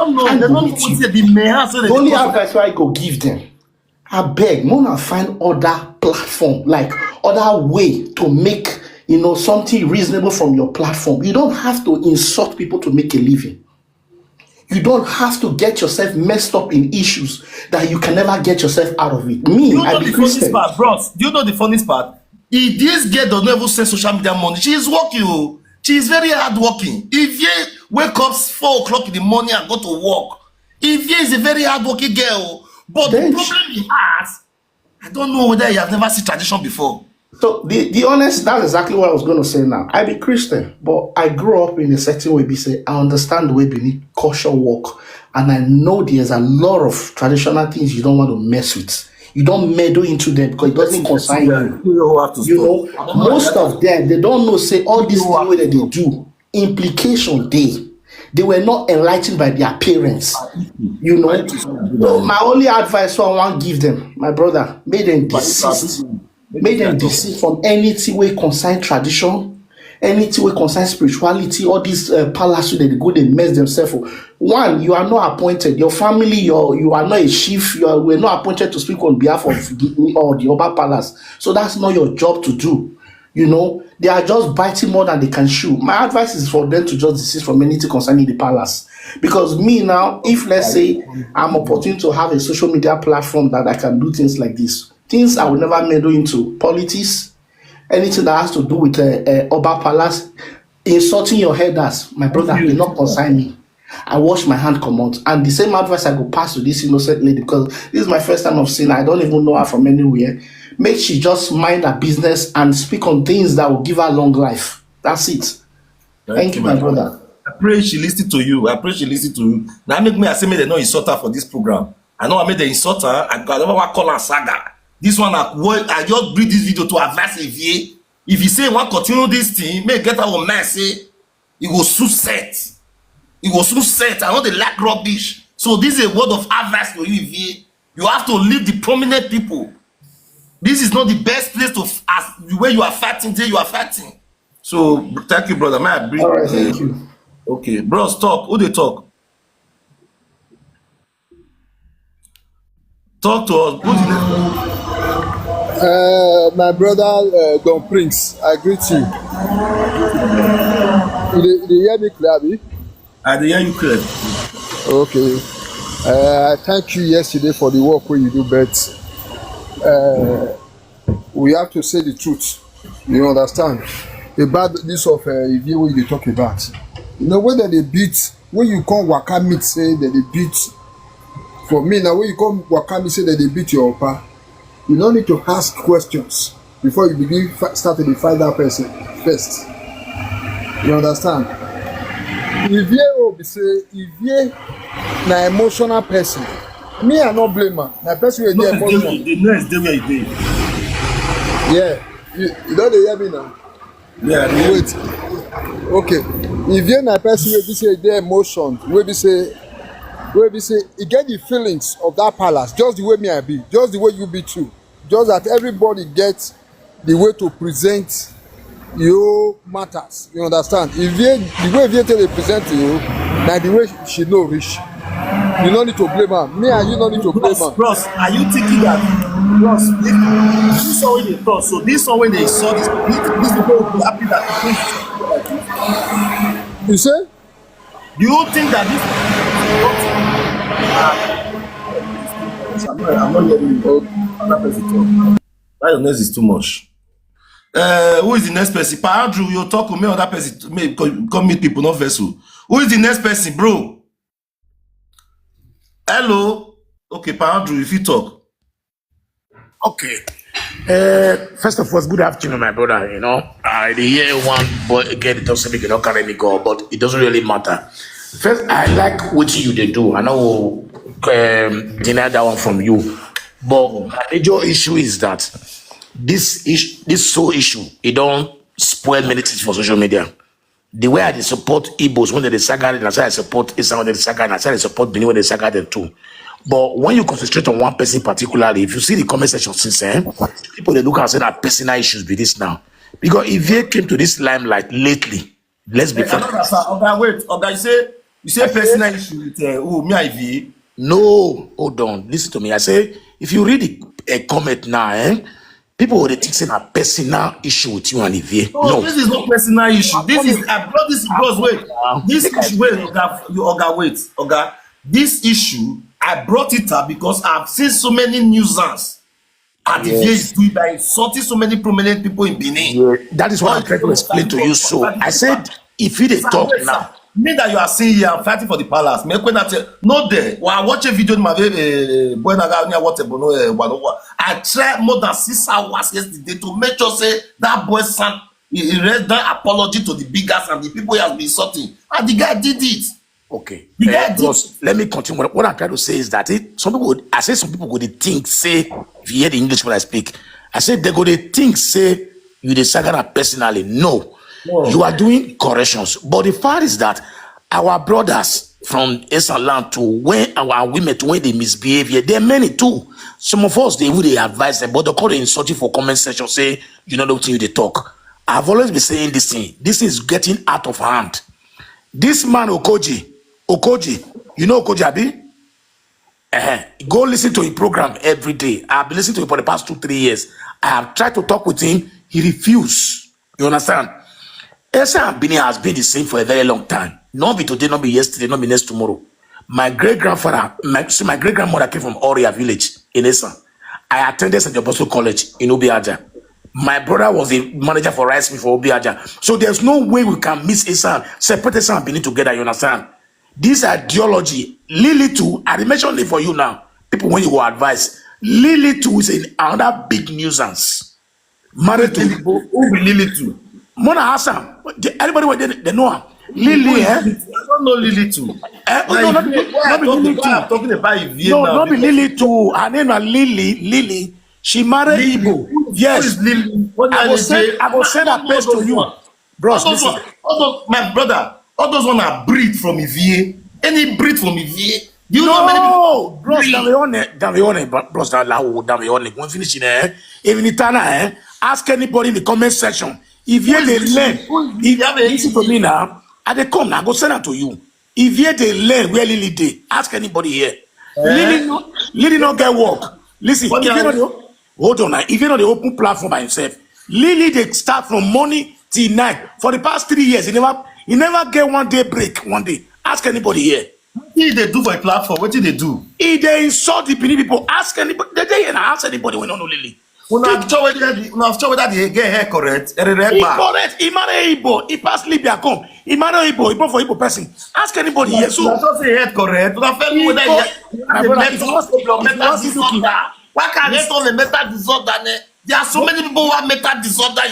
don't know. And They don't know what they may have. So the only advice I go give them, I beg, Mona find other platform, like other way to make something reasonable from your platform. You don't have to insult people to make a living. You don't have to get yourself messed up in issues that you can never get yourself out of it. Me, I be Christian. Part, bros? Do you know the funniest part? If this girl does not even send social media money, she is working. She is very hard working. If you wake up 4 o'clock in the morning and go to work, if you is a very hard working girl, but the problem he has, I don't know whether you have never seen tradition before. So the honest, that's exactly what I was going to say now. I be Christian, but I grew up in a certain way. I understand the way we need kosher work, and I know there's a lot of traditional things you don't want to mess with. You don't meddle into them because it doesn't concern you. Most of them, they don't know, say all these things that they do, implication they were not enlightened by their parents. So my only advice I want to give them, my brother, make them desist. Make them desist from anything we concern tradition, anything we concern spirituality, all these palaces that they go, they mess themselves up. One, you are not appointed. Your family, you are not a chief. You were not appointed to speak on behalf of or the Oba Palace. So that's not your job to do. They are just biting more than they can chew. My advice is for them to just desist from anything concerning the palace. Because me now, if let's say I'm opportune to have a social media platform that I can do things like this, things I will never meddle into, politics, anything that has to do with Oba Palace, insulting your headers, my brother, will not concern me. I wash my hand, come out. And the same advice I go pass to this innocent lady, because this is my first time of seeing her. I don't even know her from anywhere. Make she just mind her business and speak on things that will give her long life. That's it. Thank you, my brother. I pray she listen to you. Now make me say me they no insult her for this program. I know I made the insult her. I never want to call her saga. This one, I just bring this video to advise Ivie. If you say you want to continue this thing, may get our man say, it will soon set. It will soon set. I know they lack rubbish. So this is a word of advice for you, Ivie. You have to leave the prominent people. This is not the best place to ask where you are fighting, there you are fighting. So thank you, brother. May I bring? All right, thank you. Okay, bros, talk. Who they talk? Talk to us. Who's the next one? My brother Don Prince, I greet you. You hear me clearly? I hear you clearly. Okay. I thank you yesterday for the work where you do, but we have to say the truth. You understand? About this of Ivie what you talk about. Whether they beat, when you come Waka meet say that they beat. For me now, when you come Waka meet say that they beat your Opa. You don't need to ask questions before you begin starting to find that person first. You understand? Ivie will say Ivie na emotional person. Me I not blame her. Na person wey dey emotional. The next day where you dey. Yeah, you don't hear me now. Yeah. Wait. Okay. Ivie na person wey be say dey emotion. Wey be say he get the feelings of that palace just the way me I be, just the way you be too. Just that everybody gets the way to present your matters. You understand? The way Ivie tell they present to you, now the way she know reach. You don't need to blame her. Me and you don't need to blame her. Bros, are you thinking that? Bros, this one when they thought, so this one when they saw this people will be happy that you say? Do you think that this? I'm not hearing you. That your noise is too much. Who is the next person? Pa Andrew, you talk with me on that person. Come meet people, not vessel. Who is the next person, bro? Hello. Okay, Pa Andrew, if you talk. Okay. First of all, good afternoon, my brother. I hear one boy again, it doesn't make it not carry me go, but it doesn't really matter. First, I like what you they do. I know deny that one from you. But the major issue is that this sole issue, it don't spoil many things for social media. The way I support Igbos when they saga, and I support Islam when they saga, and I support Benin when they saga them too. But when you concentrate on one person particularly, if you see the comment section since people they look and say that personal issues be this now. Because if they came to this limelight lately, let's be frank. Okay, wait. Okay, you say You say I said, personal issue with who? Me, Ivie. no, hold on, listen to me. I say, if you read the comment now, people would think saying a personal issue with you and Ivie. No, No, this is not personal issue. This is I brought this I'm because wait. coming now. This Make I issue wait, explain. Oga, wait, Oga. This issue I brought it up because I've seen so many nuisance. Adivie is Yes. doing by insulting so many prominent people in Benin. Yeah. That is what All I'm you trying to people explain fighting to you. for So fighting I for the palace. said, if you they Sir, talk wait, sir. now, Me that you are seeing here, I'm fighting for the palace. Me when that no there. When I watch a video in my boy naga near what I tried more than 6 hours yesterday to make sure say that boy son he read that apology to the biggest and the people he has been insulting. And the guy did it. okay. The guy did Bros, let me continue. What I'm trying to say is that some people would, I say some people would think, say, if you hear the English when I speak, I said they go they think, say, you the Sagana personally. No. You are doing corrections. But the fact is that our brothers from Eastern land to when our women to when they misbehave here, there are many too. Some of us they would advise them, but they call they insult you for comment section, say you know the thing you they talk. I've always been saying this thing. This is getting out of hand. This man Okoji, you know Okoji Abi? Go listen to his program every day. I've been listening to him for the past 2-3 years. I have tried to talk with him. He refused. You understand? Esa and Bini has been the same for a very long time. Not be today, not be yesterday, not be next tomorrow. My great grandfather, my great grandmother came from Oria village in Esa. I attended St. Apostle College in Obiaja. My brother was the manager for Rice Mill for Obiaja. So there's no way we can mix Esa, separate Esa and Bini together. You understand? This ideology, Lily too, I mentioned it for you now. People, when you go advise, Lily too is another big nuisance. Married to who be Lily too? Mona Hassan. Everybody they know her. Lily, I don't know Lily too. No, not be Lily too. I'm talking about Ivie No, now. not be Lily too. Her name is Lily. She married Igbo. Who Yes. is Lily? I will send her page to you. Bros, All those listen. one, all those, my brother, all those one are breed from Ivie. Any breed from Ivie. Do you know how many people? No, bros, bros, when finish even Itana, ask anybody in the comment section. If you they learn, listen to me now, I they come now, go send her to you. If you they learn where Lily dey, ask anybody here. Lily no get work. Listen, if you know the, hold on now, if you know the open platform by himself, Lily they start from morning till night. For the past 3 years, he never get 1 day break, 1 day. Ask anybody here. What did they do for a platform? What did they do? If they insult the Benin people, ask anybody. They ask anybody when don't know Lily. When I'm sure whether they get hair correct. He correct. He marry Igbo. He pass Libya come. He marry Igbo. He born for Igbo person. Ask anybody here. So That's not say head correct. Una fẹ́ mú whether My brother, if you want- mental disorder. Why can't they call a mental disorder? There are so many people who have mental disorder.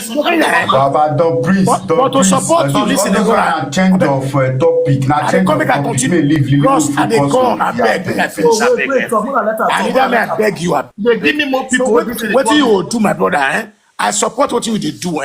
Baba, don't breathe. but to support you, listen, Don't Deborah. change of topic. Now I change come of make I topic. continue. May leave. Bros, I dey come. I beg. Make I finish. I beg. I need that. I beg you. They give me more people. What you will do, my brother? I support what you dey do.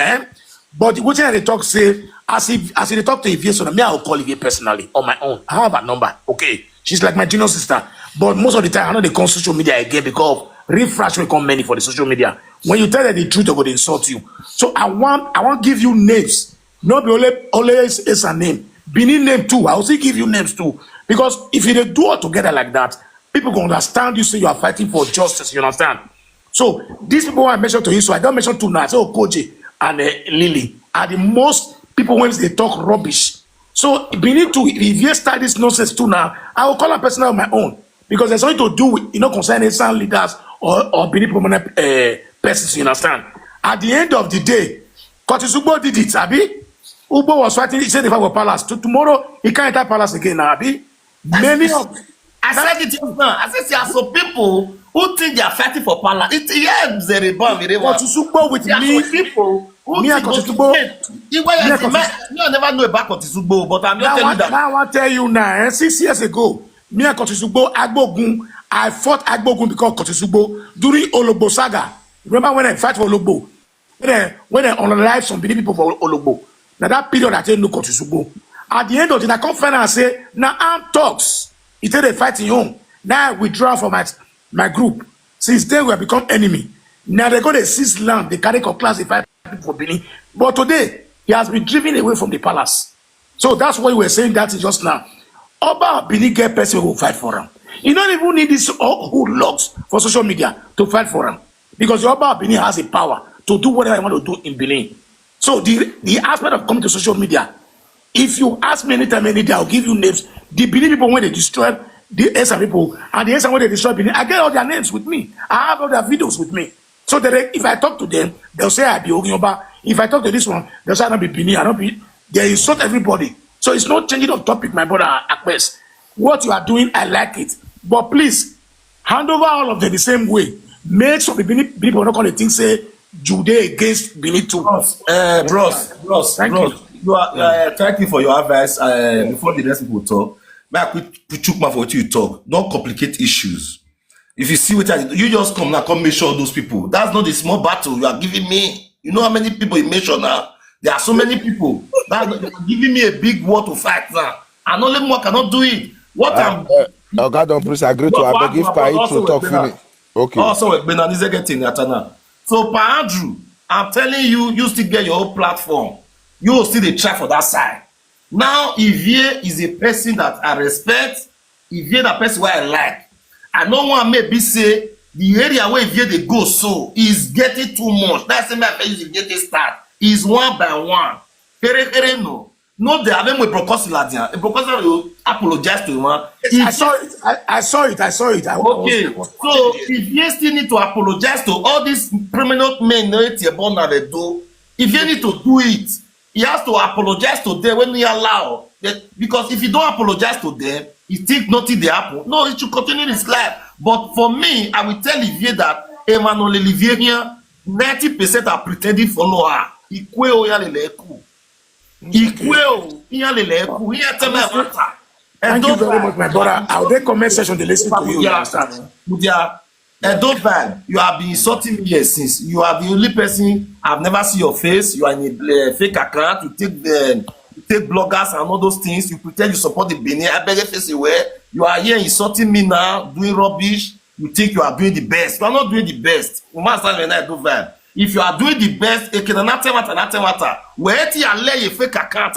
But what they talk say, as they talk to Ivie, so me I will call Ivie personally on my own. I have a number. Okay, she's like my junior sister. But most of the time, I know they come social media again because of refresh will come many for the social media. When you tell them the truth, they're going to insult you. So I want give you names. Not be always is a name. Benin name too. I will still give you names too. Because if you do it together like that, people can understand you say you are fighting for justice. You understand? So these people I mentioned to you, so I don't mention two now. I say Okoji and Lily are the most people when they talk rubbish. So Benin too, if you start this nonsense too now, I will call a person on my own. Because there's something to do with, concerning some leaders or Benin prominent persons, you understand? At the end of the day, Kotisugbo did it, Abi. Ugbo was fighting, he said if I were palace. Tomorrow, he can't enter palace again, Abi. Many of... I said it just now. I said there are some people who think they are fighting for palace. It's a rebel. Kotisugbo with there me... are some people who Me and Kotisugbo... I never know about Kotisugbo, but I'm just telling you that. Now I want to tell you now, 6 years ago, me and Kotisugbo, Agbogun, I fought Agbogun because Kotisugbo during Ologbo saga. Remember when I fight for Ologbo? When I unalive some Benin people for Ologbo. Now that period I tell you no Kotisugbo. At the end of it, I come find and say, now I'm talks. He tell they fighting home. Now I withdraw from my group. Since then we have become enemy. Now they go to seize land, they carry class, they fight people for Benin. But today, he has been driven away from the palace. So that's why we were saying that just now. Oba Bini get person who will fight for him. You don't even need this who logs for social media to fight for him. Because the Oba Bini has the power to do whatever I want to do in Benin. So the aspect of coming to social media, if you ask me anytime, any day, I'll give you names. The Benin people, when they destroy the Esa people, and the Esa when they destroy Benin, I get all their names with me. I have all their videos with me. So that if I talk to them, they'll say I be Ogioba. If I talk to this one, they'll say I don't be Benin. I don't be. They insult everybody. So it's not changing of topic, my brother Akbes. What you are doing, I like it. But please, hand over all of them the same way. Make some people not call the thing say Jude against Benin too. Bros, Thank you. Thank you for your advice. Before the rest people talk, may I quick chook for what you talk. Don't complicate issues. If you see what you just come now, come measure those people. That's not the small battle you are giving me. You know how many people you measure now? There are so many people. That you're giving me a big war to fight now. And only more cannot do it. What I'm God don't please agree to I beg if Pai to talk finish. Okay. Also, Benanize getting Atana. So, Pa Andrew, I'm telling you, you still get your own platform. You will still the try for that side. Now, Ivie is a person that I respect. Ivie that person where I like. I don't want maybe say the area where Ivie they go so is getting too much. That's the my face is getting start. Is one by one. No. No, they have with Brocus Ladian. Brocus will apologize to him. I saw it. Okay. So if you still need to apologize to all these prominent men they do, if you need to do it, he has to apologize to them when we allow. Because if you don't apologize to them, he think nothing they happen. No, it should continue his life. But for me, I will tell Ivie that Emmanuel Olivier here, 90% are pretending follow her. Thank you very much, my brother. I'll take comment section to listen to you. Dovan, you have been insulting me here since. You are the only person I've never seen your face. You are in a fake account. You take bloggers and all those things. You pretend you support the Benin. I beg you face away. You are here insulting me now, doing rubbish. You think you are doing the best. You are not doing the best. If you are doing the best, where you lay a fake account,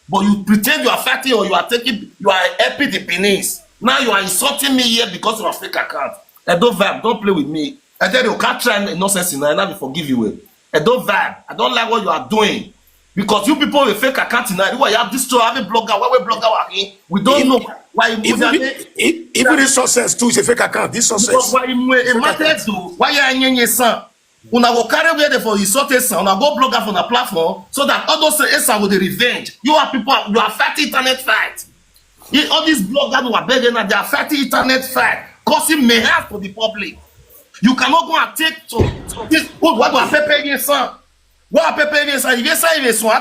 but you pretend you are fighting or you are helping the Beninese. Now you are insulting me here because of a fake account. Don't vibe, don't play with me. I tell you, can't try nonsense and I will forgive you. Don't vibe. I don't like what you are doing. Because you people with fake account now, you have this to have a blogger, why we blogger? We don't know why even this success too is a fake account. This success. Why you son? Una go carry where they for insult son, una go blogger for the platform so that all those son will the revenge. You are people, you are fighting internet fight. All these bloggers who are begging and they are fighting internet fight, causing mayhem for the public. You cannot go and take to this what do I pay son? What pay son? If you say son,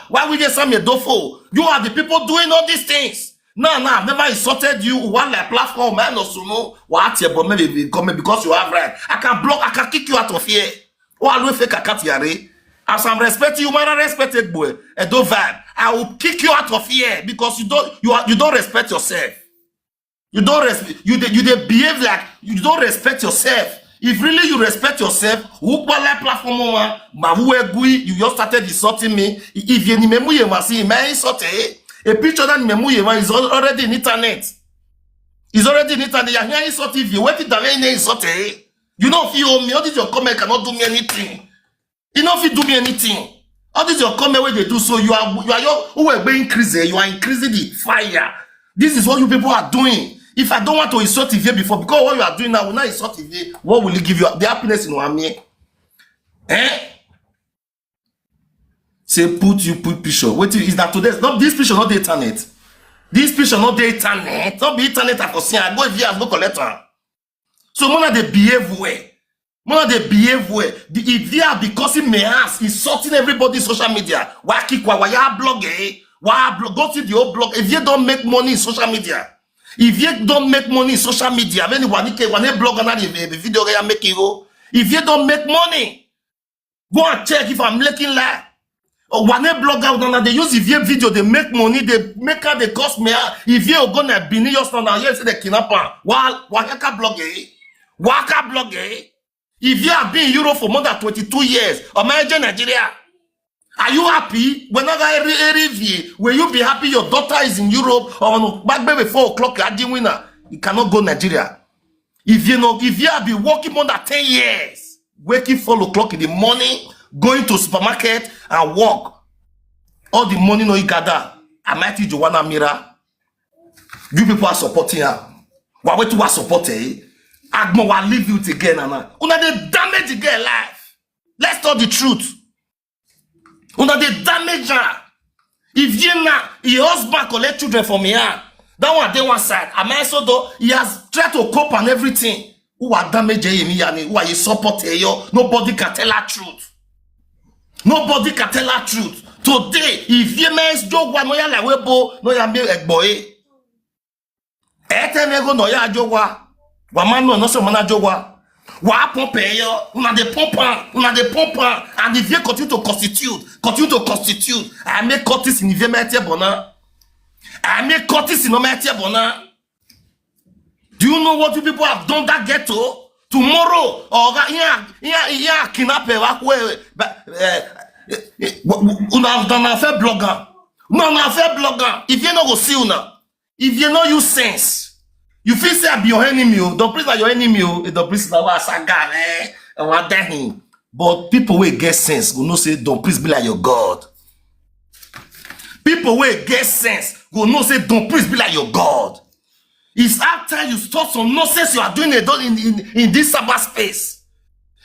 why will you say me dofo? You are the people doing all these things. No, I've never insulted you. One like platform, man, or so no. What your but maybe come because you have right. I can block, I can kick you out of here. Or I'll fake a cat here. As I'm respecting you, man, I respected boy. And don't vibe. I will kick you out of here because you don't respect yourself. You don't respect. You behave like you don't respect yourself. If really you respect yourself, who like platform you just started insulting me. If you remember you must see me insulted. A picture that is already in internet. It's already in internet. You're here insulting if you wait it down insulted. You know if you owe me, all this your comment cannot do me anything. You know if you do me anything. All this your comment where they do so you are who are being increasing, you are increasing the fire. This is what you people are doing. If I don't want to insult Ivie before, because what you are doing now will not insult Ivie, what will it give you? The happiness in Wami. Say put picture. Wait is that today? Not this picture, not the internet. This picture, not the internet. Not the internet. I can see. I go via go collect one. So one of the behave way. One of the behave way. The Ivie are because it may ask insulting everybody in social media. Why kick why you blog Why blog? Go to the old blog. If you don't make money in social media. If you don't make money in social media, when you blog on the video I make you. If you don't make money, go and check if I'm making lie. Or one blogger they use Ivie video, they make money, they make her they cost me. If you go na Benin just now, yes the kidnapper. Waka blog Waka blog If you have been in Europe for more than 22 years, imagine Nigeria. Are you happy? When will you be happy your daughter is in Europe or no, back by 4 o'clock you cannot go Nigeria? If you have been working more than 10 years, waking 4 o'clock in the morning, going to supermarket and work, all the money no you gather, I might teach Joanna Mira. You people are supporting her. Why wait to are supporting? Agmo will leave you again, Anna. Una they damage the girl life. Let's tell the truth. Una they damage her. If you now, your husband collect children from here, that one day one side. I mean, so though he has tried to cope and everything. Who are damage him? Who are you supporting? Nobody can tell her truth. Nobody can tell her truth. Today, if you men's joke one no ya la webo no ya me egboe. Go no ya jogwa. Wamano no so mana jogwa. Wa pompe yo, una de pompa, and if you continue to constitute, I make Curtis in the metie bona. I make Curtis in the metie bona. Do you know what you people have done that ghetto? Tomorrow, or yeah, kidnap una dans fait blogger. No, na fait blogger. If you no go see una, if you no use sense. You feel say I be your enemy, don't please not your enemy, don't please not what saga, what him. But people will get sense, will not say don't please be like your God. People will get sense, will not say don't please be like your God. It's after you stop some nonsense you are doing in this cyberspace.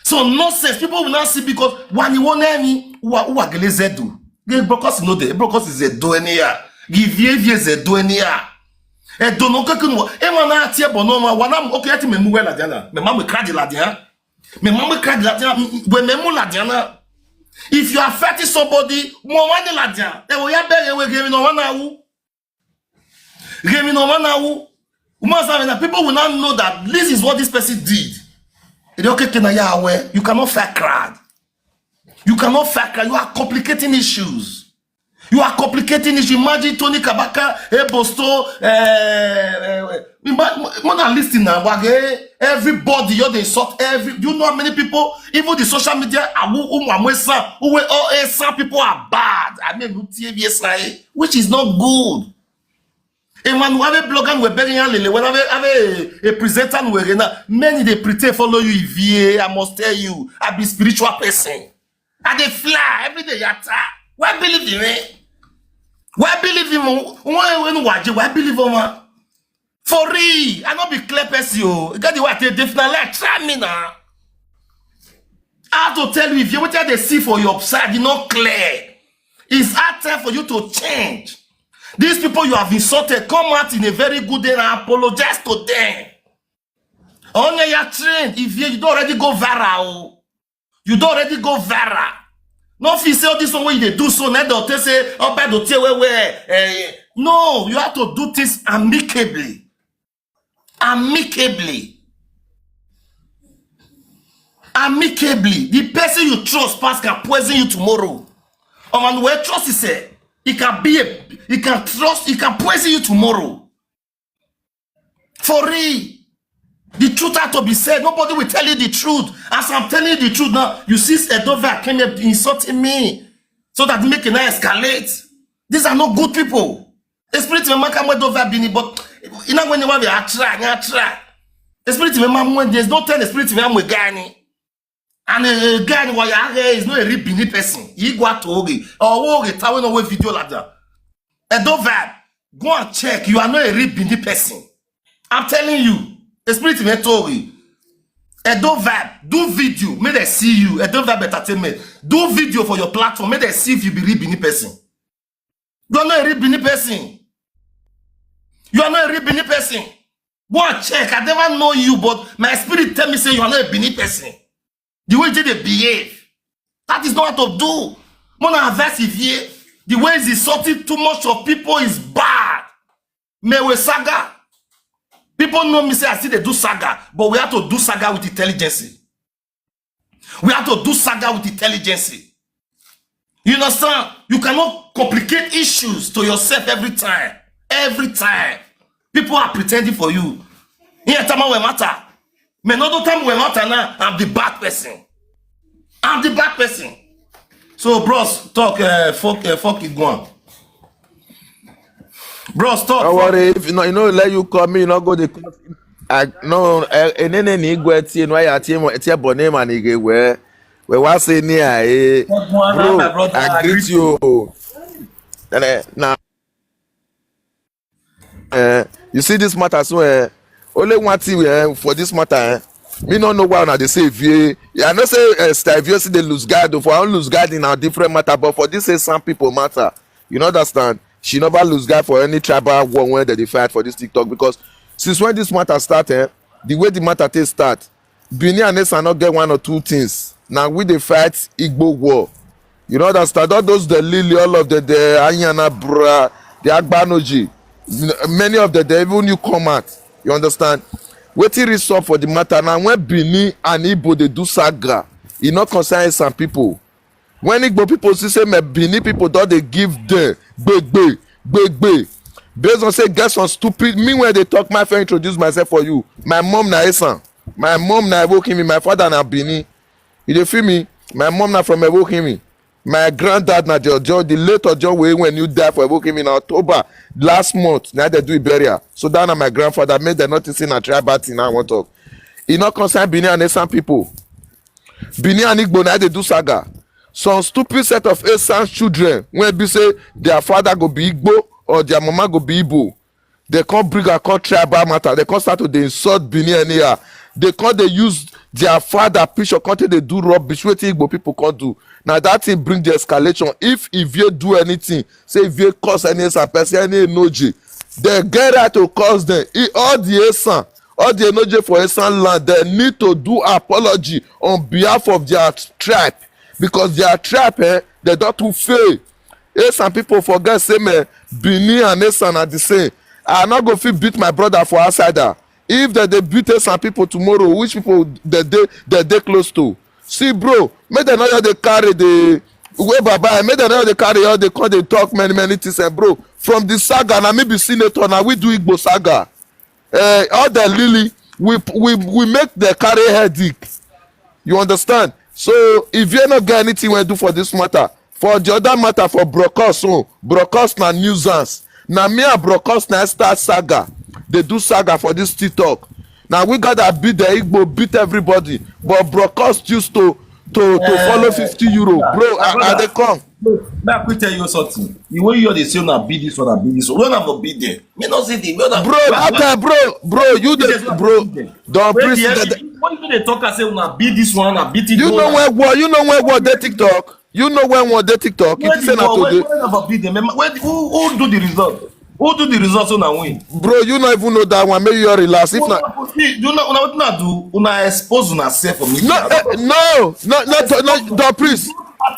So nonsense, people will not see because when you want any who are Gelezedu. Brocus no de, Brocus is a do any year. Give ye is a do any year. E dono kakunu e wana atie bonoma wana okay ati memu we la diana me mamu kradi la diana me mamu kradi la diana we memu la diana. If you are fighting somebody mo wani la diana e wo ya bere we gemi no wana wu people will not know that this is what this person did. You cannot fight crowd. You are complicating issues. You are complicating issues. Imagine Tony Kabaka, Bosto, Mona listing now. Everybody, they sort every. You know how many people, even the social media, some people are bad. I mean, which is not good. And when we have a blogger, we're burying when have a presenter, many they pretend follow you. Ivie, I must tell you, I be spiritual person. I they fly every day. Why believe in me? Why believe him? Why believe him? For real, I not be clear person. You got the what they definitely try me now. I have to tell you if you what they see for your side, you not clear. It's hard time for you to change. These people you have insulted, come out in a very good day and apologize to them. Only your trend. If you don't already go viral, you don't already go viral. No, if you say this one way they do so, now they say, oh, bad no, you have to do this amicably. Amicably. The person you trust past can poison you tomorrow. And where trust is said, it can poison you tomorrow. For real. The truth has to be said. Nobody will tell you the truth. As I'm telling you the truth now, you see Edova came here insulting me so that make it escalate. These are not good people. Esprit me maka Edova bini, but you know when you want to try. Esprit me mama there's no tell esprit me am gani. And a guy is not a real bini person. He go to Ogi or Ogi tawon away video like that. Edova, go and check. You are not a real bini person. I'm telling you. Spirit inventory. Edo Vibe, do video, may they see you. Edo Vibe Entertainment, do video for your platform, may they see if you be real Bini person. You are not a real Bini person. You are not a real Bini person. Go and check. I never know you, but my spirit tell me say you are not a Bini person. The way they behave, that is not what to do. Mona advice Ivie, the way he's insulting too much of people is bad. Mewe saga. People know me say I see they do saga, but we have to do saga with intelligence. We have to do saga with intelligence. You understand? You cannot complicate issues to yourself every time. Every time. People are pretending for you. Here time we matter. Me no time we matter now. I'm the bad person. I'm the bad person. So, bros, talk. Fuck it, go on. Bros, talk. Don't worry, if you know, let you come in, you not go the. I no, enene ni igwe tie no ya tie bone man ige we was say near bro. I greet you. Now, you see this matter so only one thing for this matter. Me no know why now they say Ivie. I know say Ivie see they lose guard. For I lose guard in a different matter, but for this say some people matter. You know understand? She never lose guard for any tribal war when they fight for this TikTok because since when this matter started, the way the matter take start, Benin and Nessa not get one or two things. Now we they fight Igbo war. You know understand? All those the Lily, all of the Anyana Bra, the Agbanoji, many of the even you come out. You understand? Wetin reach up for the matter now when Benin and Igbo they do saga, e not concern some people. When Igbo people see me Benin people don't they give them big. Based on say get some stupid me when they talk my friend introduce myself for you. My mom na Esan. My mom na Ewokimi. My father na Benin. You dey feel me? My mom na from Ewokimi. My granddad na Jojo. The late Ojo way when you die for Ewokimi in October last month. Now they do burial. So that na my grandfather made the notice in a tribal thing. I want to talk. E not concern Benin and Esan people. Benin and Igbo na they do saga. Some stupid set of Esan children when be say their father go be Igbo or their mama go be Igbo. They can't bring a tribal matter. They can't start to they insult Benin anyhow. They can't they use their father picture can't they do rubbish what Igbo people can't do. Now that thing bring the escalation. If you do anything, say if you cause any person any emoji, they get right to cause them. All the Esan, all the emoji for Esan land, they need to do apology on behalf of their tribe because their tribe they don't too fail. Some people forget say me Benin and Esan are the same. I not go fit beat my brother for outsider. If they beat some people tomorrow, which people they close to? See, bro, make them know they carry the way bye. Make them know they carry all they call they talk many things. And bro, from the saga now maybe senator now we do Igbo saga. All the Lily we make the carry headache. You understand? So if you not get anything we do for this matter. For the other matter for Brocus, Brocus na nuisance. Now me and Brocus na start saga. They do saga for this TikTok. Now we gotta beat the Igbo, beat everybody. But Brocus used to follow 50 euro. Bro, and they come. Now I tell you something. The way you they say na beat this one, beat this one. We not beat them. Me not say the bro, you the bro. Don't president. What you they talk and say na beat this one, na beat it. You know when they TikTok. You know when they TikTok. It is not today. Who do the result? Who do the results on a win? Bro, you not even know that one. Maybe you relax. If not, you know what una do? Una expose una self for me. No, the priest.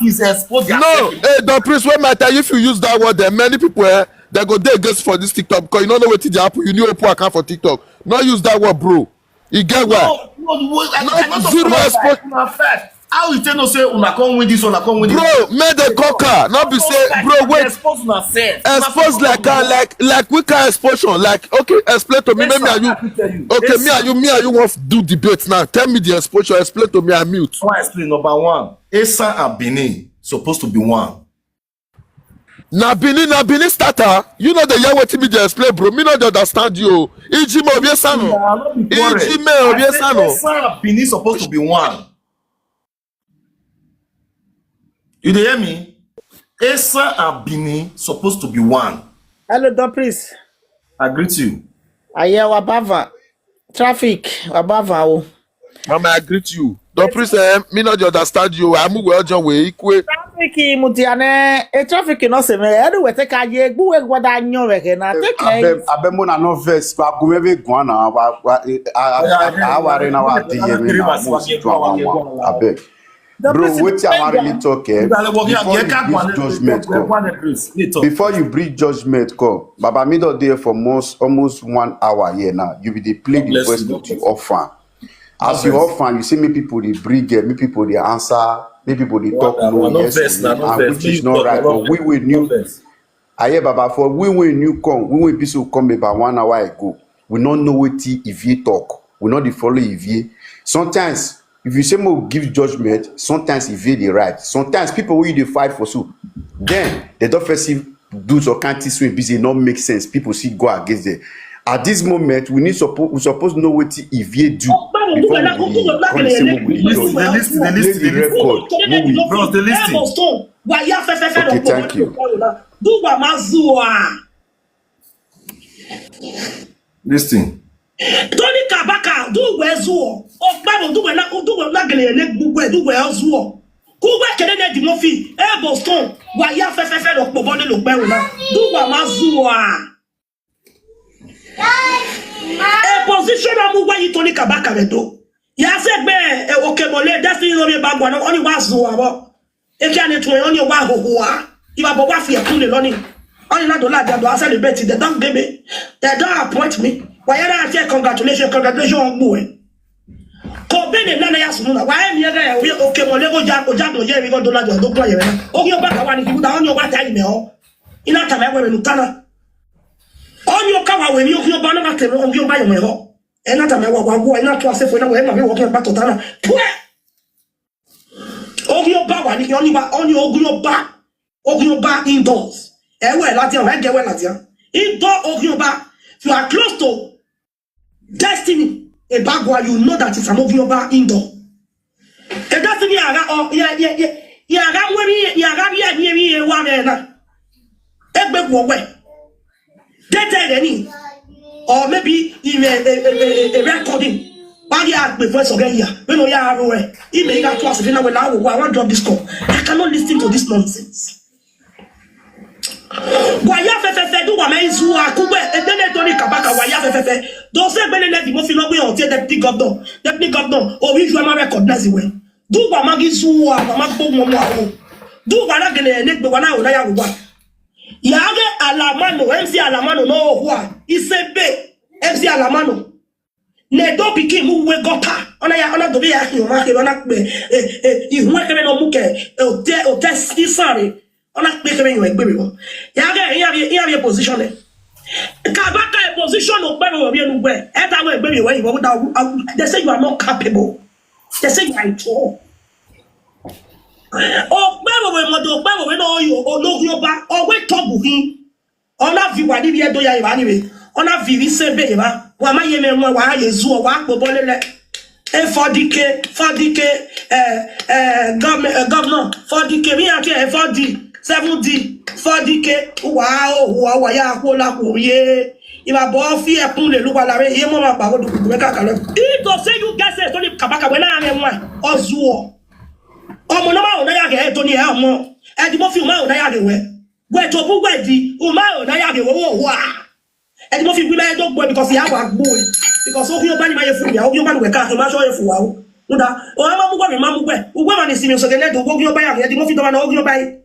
Is expose. No, the priest. When I tell you if you use that word, there are many people they go there against for this TikTok because you don't know what it happen. You need open account for TikTok. Not use that word, bro. You get what? No, zero expose. How you tell no say una come win this one, una come win this bro, make the conquer. Not be say, bro, wait. Expose like we can exposure. Like, okay, explain to me. Maybe are you okay? Me and you want to do debate now. Tell me the exposure. Explain to me. I mute. I explain. Number one, Esan and Benin supposed to be one. Na Benin starter. You know the year what me dey explain, bro. Me not understand you. Ijime Obiesano. Ijime Obiesano. Esan and Benin supposed to be one. You hear me? Esan and Benin supposed to be one. Hello, Don Priest. I greet you. Aye, wabava. Traffic, wabava o. Mama, I greet you. Don Priest, me not understand you. I'm well John way equal. Traffic mutiane. Traffic no se me. Anyway, take a ye. Go and what I know again. Take a. Abemo na no verse. Pa gumebe guana. Aware na wa diye me na mo si to awa. Abeg. Bro, what I want really talk before you bring judgment call. Baba me don't there for almost 1 hour here now. You be the play the question to offer. As you offer, you see me people they bring me people they answer, me people they talk no yes, which is not right. But we will new. Aye, Baba, for we will new come. We will be so come about 1 hour ago. We not know what Ivie talk. We not the follow Ivie. Sometimes if you say more give judgment, sometimes e veil dey right. Sometimes people wey dey fight for so, then they don't first see do some kind things wey be say not make sense. People see go against them. At this moment, we suppose know what Ivie do before we come say we will judge. Play the record. Bro, the listing. Okay, thank you. Listing. Tony Kabaka do wezuo. Okparo do we na gele gbugbe do we ozuo. Kuwe kede de dimofi e Boston wa ya fefefe lo pobo de lo gbe na. Do wa mazuo a. E position amu wa yi Tony Kabaka re do. Ya se gbe e okemole destiny no be bagwa no oni wa zuo abo. E ki ane tun oni wa hohoa. Iba bo wa fi e kunle loni. Oni na do la do a celebrate they don't give me. They don't appoint me. Why are you congratulations on boy? Kobene nana ya sununa. Why me ga we okay mo lego jago je we go dollar do plan ye na. O yo ba ka wa ni ki da on yo ba ta ime o. Ina ta me we nu tana. On yo ka wa we mi o yo ba na ka te on yo ba yo me ho. E na ta me wa go ina to asefo na we ma me wo ke ba to tana. O yo ba wa ni ki on yo ba indoors. E we lati o ge we lati. Indoor o yo ba. If you are close to destiny, a bagua, you know that it's an Ogioba indoor. A destiny, or maybe in a recording. I want to drop this call. I cannot listen to this nonsense. Waya fefefe do wa menzu akugbe edele Tony Kabaka waya fefefe do se gbelele di mo fi lo gbe on tie deputy governor o wi ju ma recognize we do wa magizu wa ma gbo mo mo awo do wa na gele ne gbe wa na o na ya wo wa ya ge alamano MC alamano no wa isebe MC alamano ne do pikin mu we gota ona do be ya hi o ma ke ona pe ihun akere no mu ke o te isare on a peke you egbe mo ya get position there Kabaka position of better we no where eta we egbe we you they say you are not capable, they say you are too oh better we mo do better we no you ologun oba o we tobu hin ona vi wa ni bi edo ya iba ni we ona vi se be iba wa ma ye me mo wa yezu o wa pobo lele e 40k governor 40k me ati 40 70 40k wow ya ko la ko ye iba bo fi ekun le lu la re ye mo ma pa go du me ka kale it to say you guys say Tony Kabaka we na ame nwa ozuo omo no ma o na ya ge Tony e mo e di mo fi ma o na ya ge we to bu we di o ma o na ya ge wo wa e di mo fi we ma do gbo because ya wa gbo because o fi o ba ni ma ye fu ya o fi o ba ni we ka ma so ye fu wa o nda o ma mu gbo mi ma mu gbo ugbo ma ni simi so ge le do gbo fi o ba ya ge di mo fi do ma na o fi o ba yi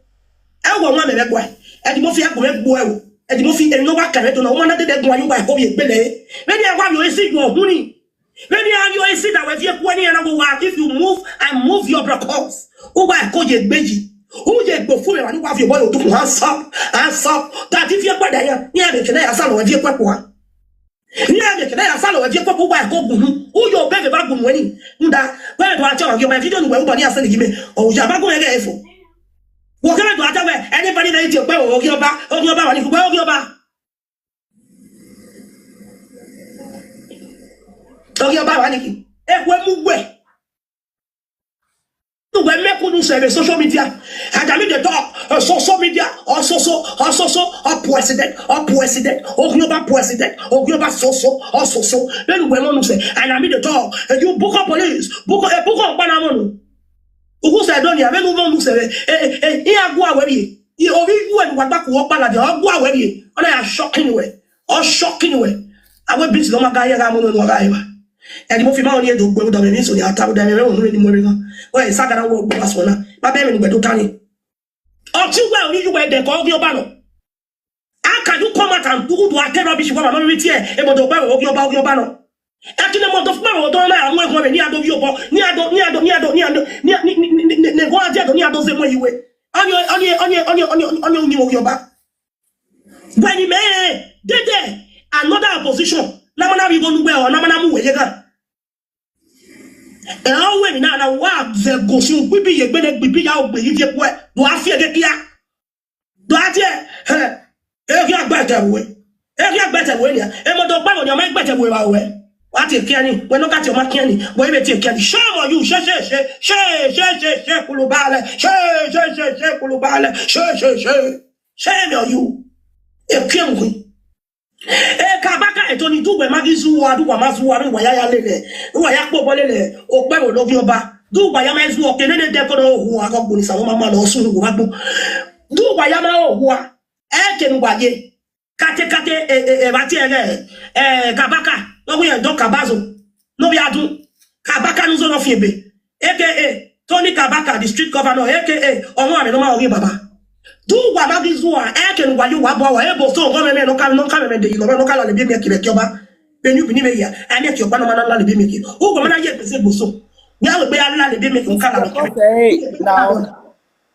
ewo nwa mebe gwa edi mo fi agbo egbo ewo edi mo fi eno wa kare to na o ma na de gwa yu gwa ko bi egbele maybe agwa mi o esi gbo ohuni maybe you esi that we fi eku ani na go wa if you move and move your Brocus o gwa ko je gbeji o je gbo fu me wa ni wa fi boy o to hands up that if you pada yan ni ade kene ya salo we fi epo wa ni ade kene ya salo we fi epo gwa ko gun o yo bebe ba gun wani nda we do a cha yo ma video ni we bo ni asale gime o ja ba go ye efo. What can I do? Anybody that is your boy, Ogioba, when you go Ogioba. Ogioba, Waniki. Eh, when move way. When me could say social media, and I mean the talk, social media, or president, Ogioba president, Ogioba so. Then we want to say, and I mean the talk, and you book up police, book up Panamon. Ugu se do ni ave nu mo se agwo awebi e obi wu en wagba ko pa la de agwo awebi ona ya shocking we awe bit lo maga ya ga mo no ga iba e di mo fi ma oni edo gbe do me so ya ta do me o no ni mo ri gan o e sagara wo gbo aso na ba be me ni gbe do tani o ti we oni ju we de ko Ogioba no aka you come out and do ate rubbish wa ma mi ti e mo do ba Ogioba no akine mo do fuma o do na àwọn egun ni ado bi obo ni ado ne go aje do ni ado ze mo yiwe oni Ogioba when he me dede another opposition na mana bi go nu gbe o na mana mu we ye gan e o we ni na na wa ze gosu bibi ye gbene bibi ya ogbe yi je po e do afie de kia do ati e ki agbete we ni e mo do gba mo ni o ma gbete we ba we wa ti kia ni we no ka ti o ma kia ni we be ti kia ni show mo you she kulubale she kulubale she me you e kia mo e kabaka eto ni dugbe magizu wa duwa mazu wa wa ya lele wa ya po bolele o pe mo lo bi oba dugba ya mezu o kenene de ko hu akogbo ni sawo mama lo sun go bagbo dugba ya ma o hu e kenu gbaje kate ba ti kabaka no we don kabazo no bi adun kabaka nu zo no fiebe aka Tony Kabaka the street governor aka omo ame no ma ori baba do wa na bizua e ke no wa yo wa bo wa e bo so ngo me no ka me de no ka le bi me ki be ki oba be ni bi ni me ya e me ki oba no ma na le bi me ki o go me na ye pese bo so ya we be ya la le bi me ki nka la now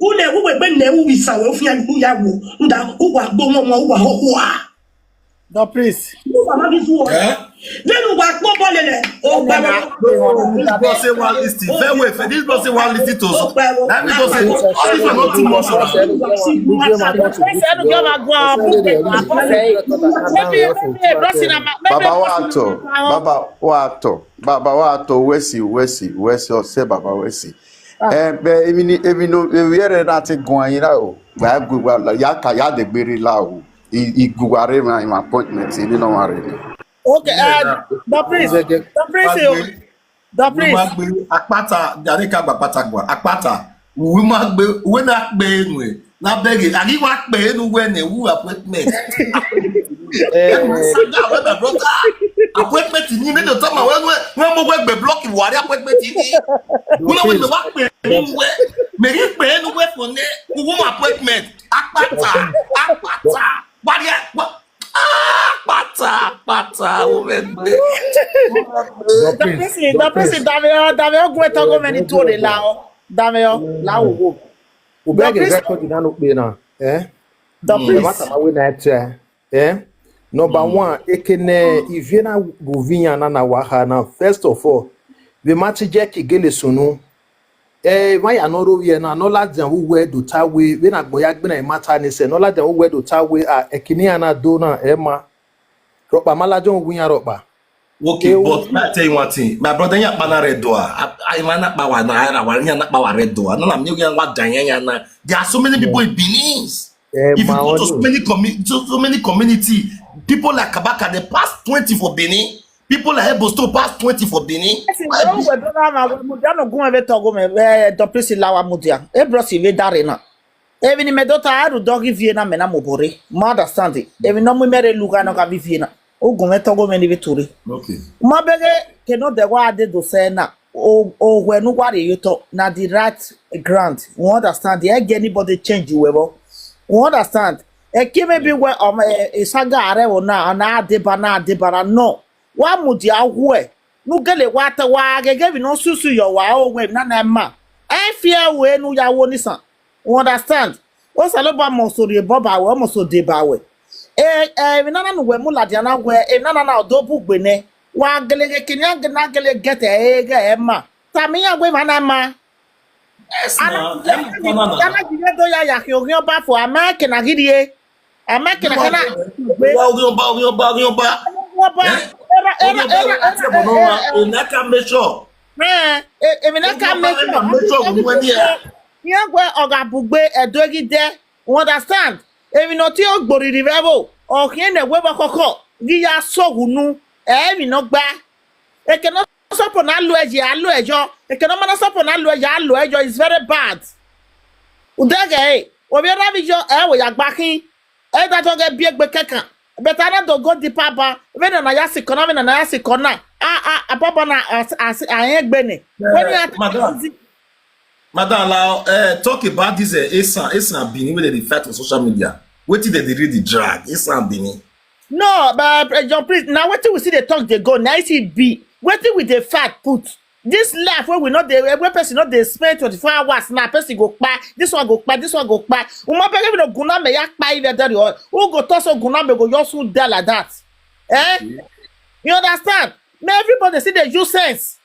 u ne we be ne u bisa we fu ya ni ya wo nda u wa gbo mo u wa ho wa No, please. Then we back more lele. Oh, this boss say one listing. Fair way. This boss say one listing to us. That means say all these are not too much. Baba wato wesi say baba wesi. Emi no we are not going la o. Wa go ya ka ya de gbere la o. Igugare my appointment ni no worry. Okay, the priest. Akpata Jareka Bapata gwa. Akpata. We mag be we na gbe nwe. Na beg agi wa gbe nu we ne wu appointment. Appointment ni me do tell ma when mo gbe block wari appointment ni. We no we wa gbe nu we. Me ri gbe nu we for ne wu appointment. Akpata. Pata, the president, Damio, go to go many to the lao, Damio, lao. O beg is record in an now, eh? The priest, Number one, Ekene, Ivina Govinia Nana Wahala. First of all, the match Jackie Gelesunu. Why another year now? No less than who wear the tawe. When I go back, when I matter, they say no less than who wear the tawe. Ekiniana dona Emma. Roba malajon winya roba. Okay, but I tell you one thing. My brother, you na red door. I man not bawa na era. Wanya not bawa red door. No, I'm new. You what danya na. There are so many people in Benin. If you go to so many community, people like Kabaka, they pass 20 for Benin. People like Ebosto pass 20 for Benin. The priest lawa mudia. Ebrosi ve darena. Even in Medota, I do doggy Vienna mena mobore. Mother standing. Even no mere Lugano can be Vienna. O go metogo many vituri. Okay. Mabege cannot the word do say na. Oh, when nobody you talk, na the right grant. We understand. The egg anybody change you ever. We understand. A key maybe where a saga are na debana no. Wa mudia hwe nu gele wata wa gege bi no susu yo wa o we na ma e fia we nu ya wo nisan you understand o saloba mo so re boba we mo so de ba we nana nu we mu la dia na we nana na odo bugbe ne wa gele kinya na gele get e ma tami ya we ma na ma ana gide do ya ki o ba for amake na gidie amake na kana understand? If not your body rebel or can the weber coco, via so who knew, no back. It cannot stop on Aluejo, it cannot stop on Aluejo is very bad. Udage, or you're having your air backing, and that will get big bekeka. But I don't go the papa. When I ask economy and I ask economy, papa na I ain't bene. Madam, talk about this Esan Bini when they fight on social media. What did they read the drag? Esan Bini. No, but John, please. Now what we see the talk they go. Now it be. What with the fat put? This life where we not the every person not they spend 24 hours now person go back this one go back this one go back uma be give no guna me yak pa even there who go toss so guna me go just so there like that you understand now everybody see the use sense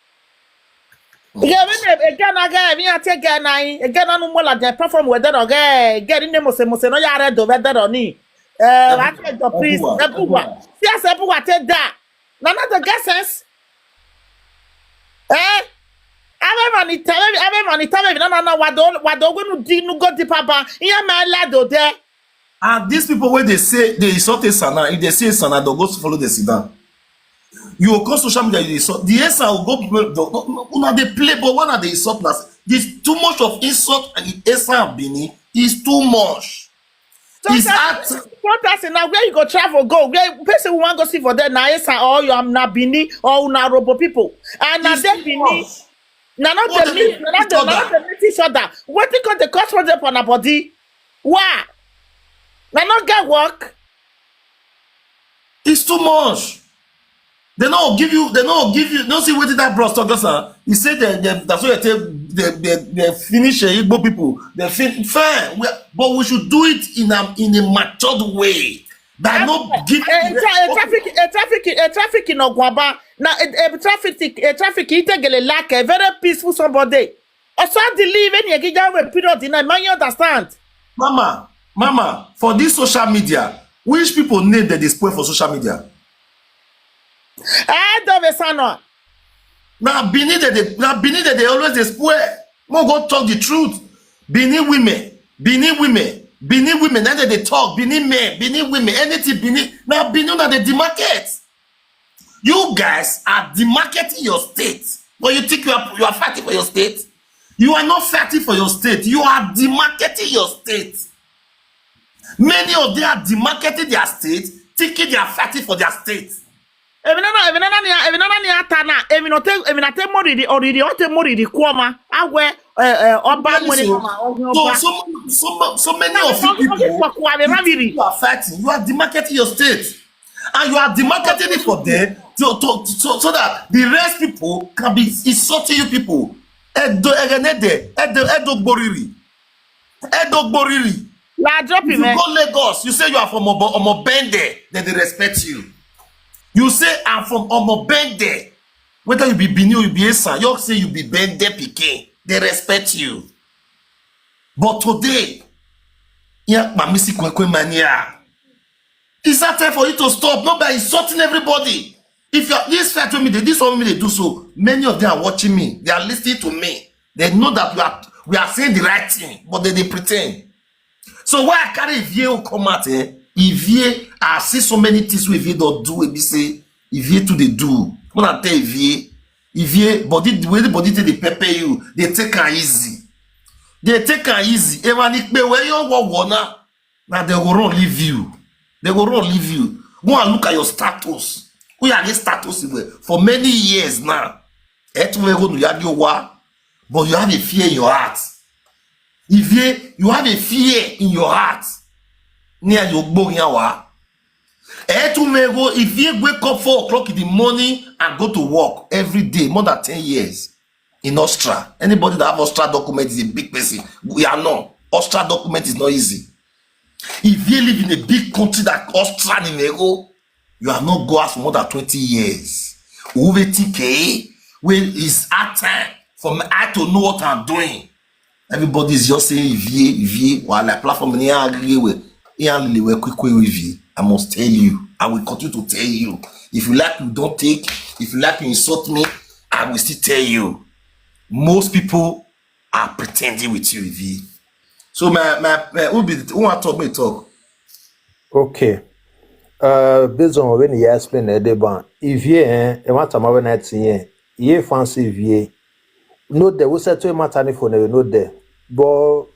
Again, me I take again no more like the perform with that again. Get in the most no yare do better on ni. I take the priest. Yes, everyone take that. None of the guesses. Everybody tell me no what do we do no go deeper ba. Here my lad there. And these people when they say they insult a sana, if they say sana, they'll go to follow the Sudan. You will go social media, you insult. The answer will go, they play, but one of the insult, there's too much of insult and the answer of Bini is too much. It's at one person now where you go travel, go where person who want to go see for that now answer or you am na Bini or na robo people. And now they Bini. Now not the meet, not the meet each other. What they got the cost for them on a body? Why? Now not get work. it's too much. They don't give you. Don't see what did that bro talk sir. He said that's why they finish Igbo people. They fair, but we should do it in a matured way. By not giving traffic in Ogwaba. Now traffic it like a very peaceful somebody. Also the leave any giga period in man you understand. Mama, for this social media, which people need the display for social media? Now Benin that they always display. More go talk the truth. Benin women, now that they talk, Benin men, Benin women, anything Benin. Now Benin are the demarket. You guys are demarketing your state. But you think you are fighting for your state? You are not fighting for your state. You are demarketing your state. Many of them are demarketing their state, thinking they are fighting for their state. So many of you are fighting. You are demarketing your state, and you are demarketing it for them so that the rest people can be insulting you people. Edo Boriri. If you go Lagos, you say you are from Omobende, then they respect you. You say I'm from Omobende. Whether you be Bini or you be Esa, you say you be Bende Pikin, they respect you. But today, it's not time for you to stop. Not by insulting everybody. If you're this fair to me, this one me they do so. Many of them are watching me. They are listening to me. They know that we are saying the right thing, but they pretend. So why I carry Ivie come out Ivie, I see so many things with Ivie don't do. Ivie say Ivie to they do. When I tell Ivie, body the way the body take they pepper you, they take her easy. They take her easy. Even if they where you go now they will not leave you. They will not leave you. Go and look at your status. Who are this status for many years now? But you have a fear in your heart. If you have a fear in your heart, near your boyawa. If you wake up 4 o'clock in the morning and go to work every day, more than 10 years in Austria. Anybody that have Austria document is a big person. We are not. Austria document is not easy. If you live in a big country like Austria, you are not go out for more than 20 years. UVTK, where is our time for I to know what I'm doing. Everybody is just saying Ivie, while I platform here, I must tell you, I will continue to tell you. If you like, you don't take. If you like, you insult me, I will still tell you. Most people are pretending with you, Ivie. So who want to talk? Okay. Based on when you explain the debate, Ivie, want to have an idea. You fancy Ivie. No, there was a 2 matter for no there. But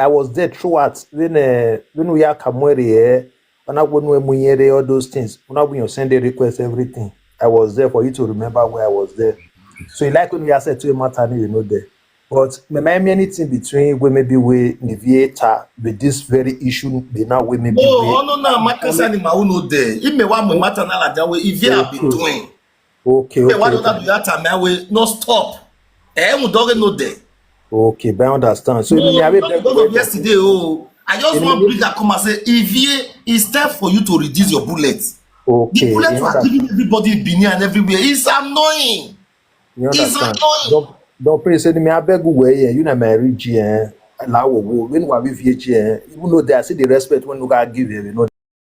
I was there throughout when we are Kamwere, and I wouldn't when all those things. When you send a request, everything. I was there for you to remember where I was there. So you like when we are said 2 matter, you know there. But maybe anything between we maybe we Nivieta with this very issue, be now we maybe. No, Makasa ni mauno there. If me want me matter na la way, if you have been doing. Okay. Why don't do that time? I will not stop. We don't know there. Okay, but I understand. So yesterday, I just want to bring that come and say, Ivie, it's time for you to reduce your bullets. Okay. The bullets are giving everybody Benin and everywhere. It's annoying. You It's understand? annoying. Don't pray say me abeg way you na marry G la wo when we VH even though they see the respect when you got give you know